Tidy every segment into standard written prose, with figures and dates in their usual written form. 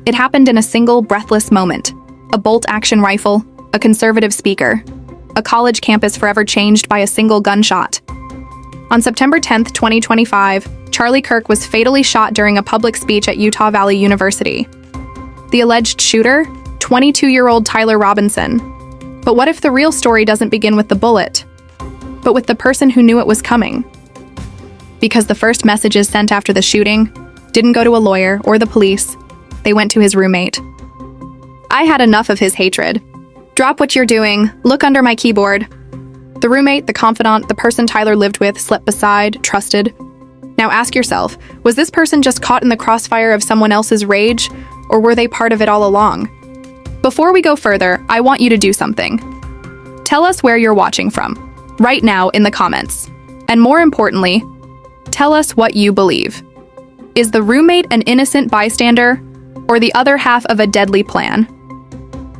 It happened in a single, breathless moment. A bolt-action rifle, a conservative speaker, a college campus forever changed by a single gunshot. On September 10, 2025, Charlie Kirk was fatally shot during a public speech at Utah Valley University. The alleged shooter? 22-year-old Tyler Robinson. But what if the real story doesn't begin with the bullet, but with the person who knew it was coming? Because the first messages sent after the shooting didn't go to a lawyer or the police, they went to his roommate. I had enough of his hatred. Drop what you're doing, look under my keyboard. The roommate, the confidant, the person Tyler lived with, slept beside, trusted. Now ask yourself, was this person just caught in the crossfire of someone else's rage, or were they part of it all along? Before we go further, I want you to do something. Tell us where you're watching from, right now in the comments. And more importantly, tell us what you believe. Is the roommate an innocent bystander, or the other half of a deadly plan?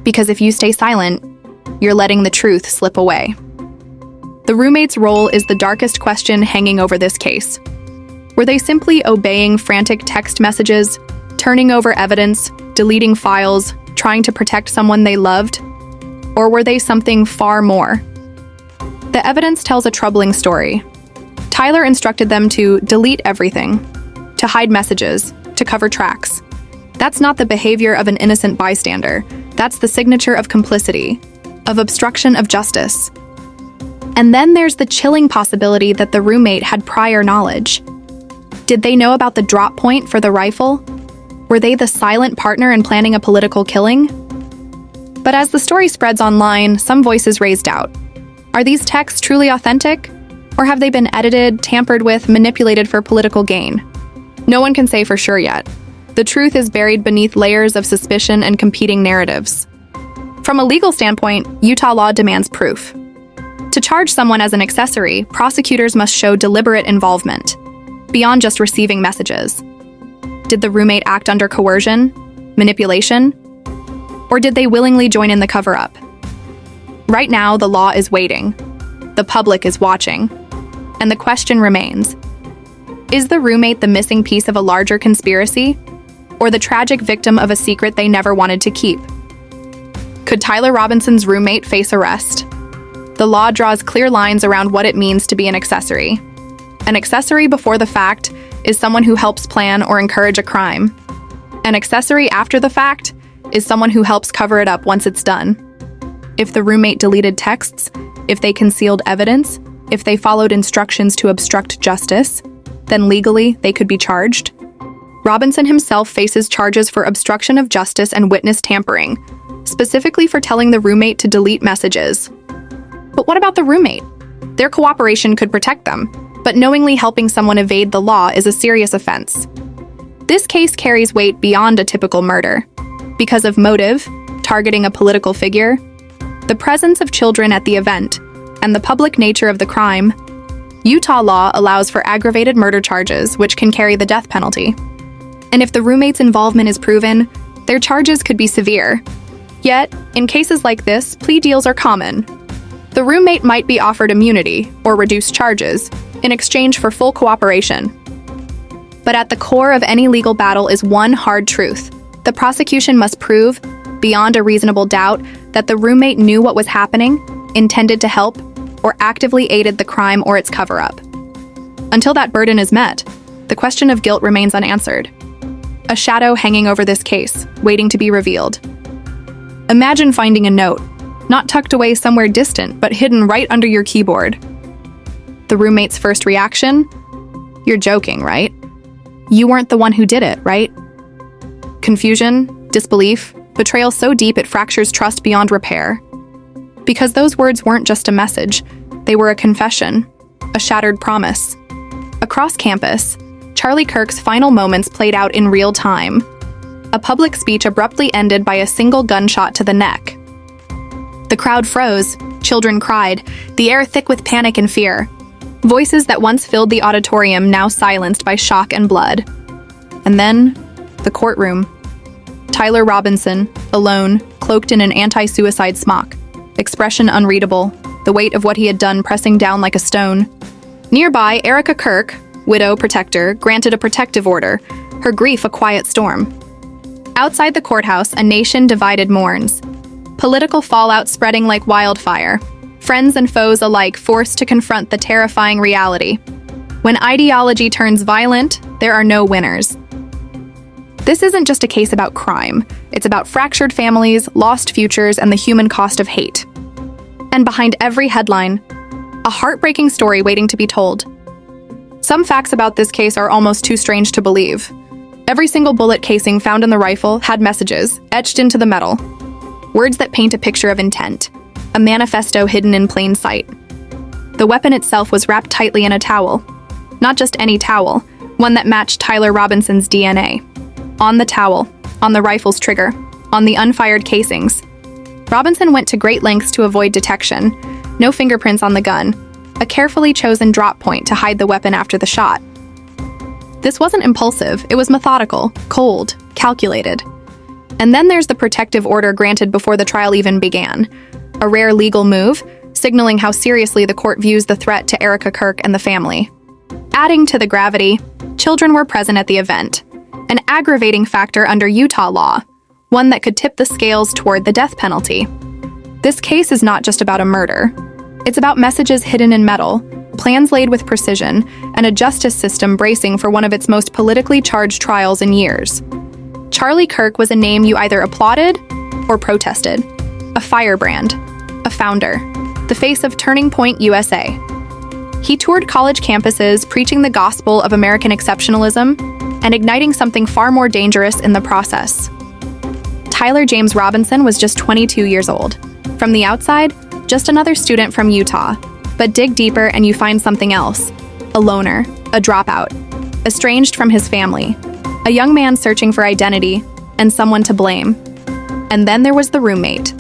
Because if you stay silent, you're letting the truth slip away. The roommate's role is the darkest question hanging over this case. Were they simply obeying frantic text messages, turning over evidence, deleting files, trying to protect someone they loved? Or were they something far more? The evidence tells a troubling story. Tyler instructed them to delete everything, to hide messages, to cover tracks. That's not the behavior of an innocent bystander. That's the signature of complicity, of obstruction of justice. And then there's the chilling possibility that the roommate had prior knowledge. Did they know about the drop point for the rifle? Were they the silent partner in planning a political killing? But as the story spreads online, some voices raise doubt. Are these texts truly authentic? Or have they been edited, tampered with, manipulated for political gain? No one can say for sure yet. The truth is buried beneath layers of suspicion and competing narratives. From a legal standpoint, Utah law demands proof. To charge someone as an accessory, prosecutors must show deliberate involvement, beyond just receiving messages. Did the roommate act under coercion, manipulation, or did they willingly join in the cover-up? Right now, the law is waiting. The public is watching. And the question remains, is the roommate the missing piece of a larger conspiracy, or the tragic victim of a secret they never wanted to keep? Could Tyler Robinson's roommate face arrest? The law draws clear lines around what it means to be an accessory. An accessory before the fact is someone who helps plan or encourage a crime. An accessory after the fact is someone who helps cover it up once it's done. If the roommate deleted texts, if they concealed evidence, if they followed instructions to obstruct justice, then legally they could be charged. Robinson himself faces charges for obstruction of justice and witness tampering, specifically for telling the roommate to delete messages. But what about the roommate? Their cooperation could protect them, but knowingly helping someone evade the law is a serious offense. This case carries weight beyond a typical murder. Because of motive, targeting a political figure, the presence of children at the event, and the public nature of the crime, Utah law allows for aggravated murder charges, which can carry the death penalty. And if the roommate's involvement is proven, their charges could be severe. Yet, in cases like this, plea deals are common. The roommate might be offered immunity or reduced charges in exchange for full cooperation. But at the core of any legal battle is one hard truth. The prosecution must prove, beyond a reasonable doubt, that the roommate knew what was happening, intended to help, or actively aided the crime or its cover-up. Until that burden is met, the question of guilt remains unanswered. A shadow hanging over this case, waiting to be revealed. Imagine finding a note, not tucked away somewhere distant, but hidden right under your keyboard. The roommate's first reaction? You're joking, right? You weren't the one who did it, right? Confusion, disbelief, betrayal so deep it fractures trust beyond repair. Because those words weren't just a message, they were a confession, a shattered promise. Across campus, Charlie Kirk's final moments played out in real time. A public speech abruptly ended by a single gunshot to the neck. The crowd froze, children cried, the air thick with panic and fear. Voices that once filled the auditorium now silenced by shock and blood. And then, the courtroom. Tyler Robinson, alone, cloaked in an anti-suicide smock. Expression unreadable, the weight of what he had done pressing down like a stone. Nearby, Erica Kirk, widow protector, granted a protective order, her grief a quiet storm. Outside the courthouse, a nation divided mourns. Political fallout spreading like wildfire. Friends and foes alike forced to confront the terrifying reality. When ideology turns violent, there are no winners. This isn't just a case about crime. It's about fractured families, lost futures, and the human cost of hate. And behind every headline, a heartbreaking story waiting to be told. Some facts about this case are almost too strange to believe. Every single bullet casing found in the rifle had messages etched into the metal. Words that paint a picture of intent. A manifesto hidden in plain sight. The weapon itself was wrapped tightly in a towel. Not just any towel, one that matched Tyler Robinson's DNA. On the towel, on the rifle's trigger, on the unfired casings. Robinson went to great lengths to avoid detection. No fingerprints on the gun. A carefully chosen drop point to hide the weapon after the shot. This wasn't impulsive, it was methodical, cold, calculated. And then there's the protective order granted before the trial even began. A rare legal move, signaling how seriously the court views the threat to Erica Kirk and the family. Adding to the gravity, children were present at the event. An aggravating factor under Utah law, one that could tip the scales toward the death penalty. This case is not just about a murder. It's about messages hidden in metal, plans laid with precision, and a justice system bracing for one of its most politically charged trials in years. Charlie Kirk was a name you either applauded or protested. A firebrand, a founder, the face of Turning Point USA. He toured college campuses, preaching the gospel of American exceptionalism and igniting something far more dangerous in the process. Tyler James Robinson was just 22 years old. From the outside, just another student from Utah. But dig deeper and you find something else. A loner, a dropout, estranged from his family, a young man searching for identity, and someone to blame. And then there was the roommate,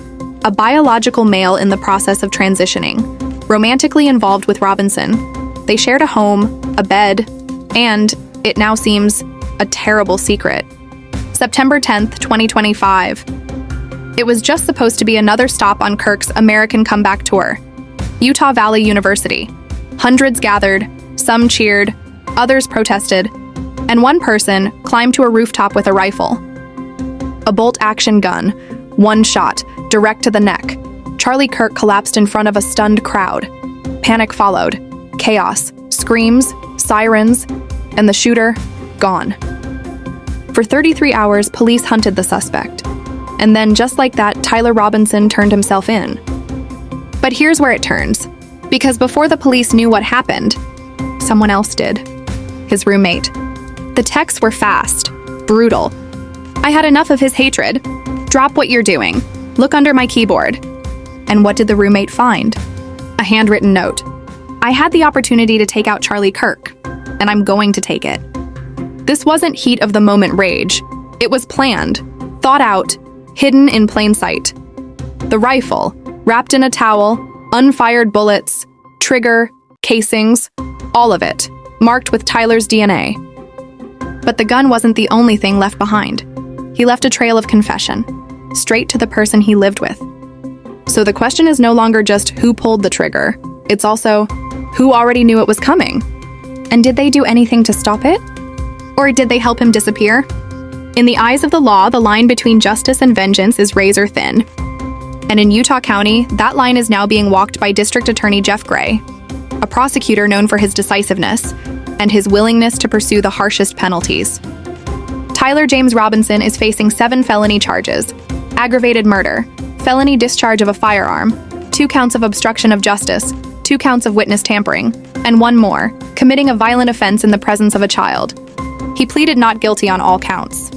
a biological male in the process of transitioning, romantically involved with Robinson. They shared a home, a bed, and, it now seems, a terrible secret. September 10th, 2025. It was just supposed to be another stop on Kirk's American comeback tour. Utah Valley University. Hundreds gathered, some cheered, others protested, and one person climbed to a rooftop with a rifle. A bolt-action gun, one shot, direct to the neck. Charlie Kirk collapsed in front of a stunned crowd. Panic followed. Chaos, screams, sirens, and the shooter, gone. For 33 hours, police hunted the suspect. And then, just like that, Tyler Robinson turned himself in. But here's where it turns. Because before the police knew what happened, someone else did. His roommate. The texts were fast, brutal. I had enough of his hatred. Drop what you're doing. Look under my keyboard. And what did the roommate find? A handwritten note. I had the opportunity to take out Charlie Kirk, and I'm going to take it. This wasn't heat of the moment rage. It was planned, thought out, hidden in plain sight. The rifle, wrapped in a towel, unfired bullets, trigger, casings, all of it, marked with Tyler's DNA. But the gun wasn't the only thing left behind. He left a trail of confession, straight to the person he lived with. So the question is no longer just who pulled the trigger, it's also who already knew it was coming. And did they do anything to stop it? Or did they help him disappear? In the eyes of the law, the line between justice and vengeance is razor thin. And in Utah County, that line is now being walked by District Attorney Jeff Gray, a prosecutor known for his decisiveness and his willingness to pursue the harshest penalties. Tyler James Robinson is facing 7 felony charges: aggravated murder, felony discharge of a firearm, 2 counts of obstruction of justice, 2 counts of witness tampering, and 1 more, committing a violent offense in the presence of a child. He pleaded not guilty on all counts.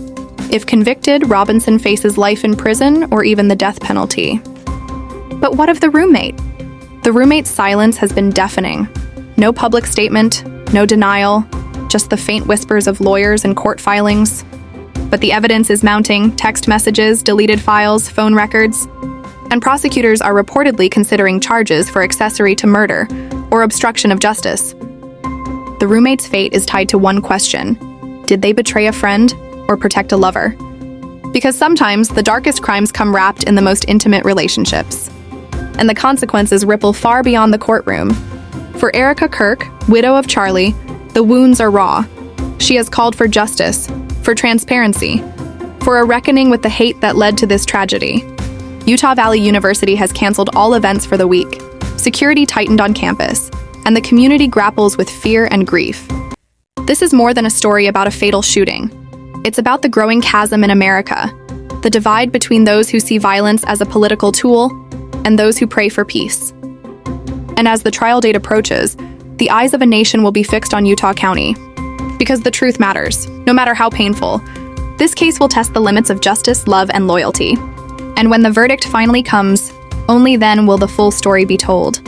If convicted, Robinson faces life in prison or even the death penalty. But what of the roommate? The roommate's silence has been deafening. No public statement, no denial, just the faint whispers of lawyers and court filings. But the evidence is mounting: text messages, deleted files, phone records. And prosecutors are reportedly considering charges for accessory to murder or obstruction of justice. The roommate's fate is tied to one question: did they betray a friend or protect a lover? Because sometimes the darkest crimes come wrapped in the most intimate relationships. And the consequences ripple far beyond the courtroom. For Erica Kirk, widow of Charlie, the wounds are raw. She has called for justice, for transparency, for a reckoning with the hate that led to this tragedy. Utah Valley University has canceled all events for the week. Security tightened on campus, and the community grapples with fear and grief. This is more than a story about a fatal shooting. It's about the growing chasm in America, the divide between those who see violence as a political tool and those who pray for peace. And as the trial date approaches, the eyes of a nation will be fixed on Utah County. Because the truth matters, no matter how painful. This case will test the limits of justice, love, and loyalty. And when the verdict finally comes, only then will the full story be told.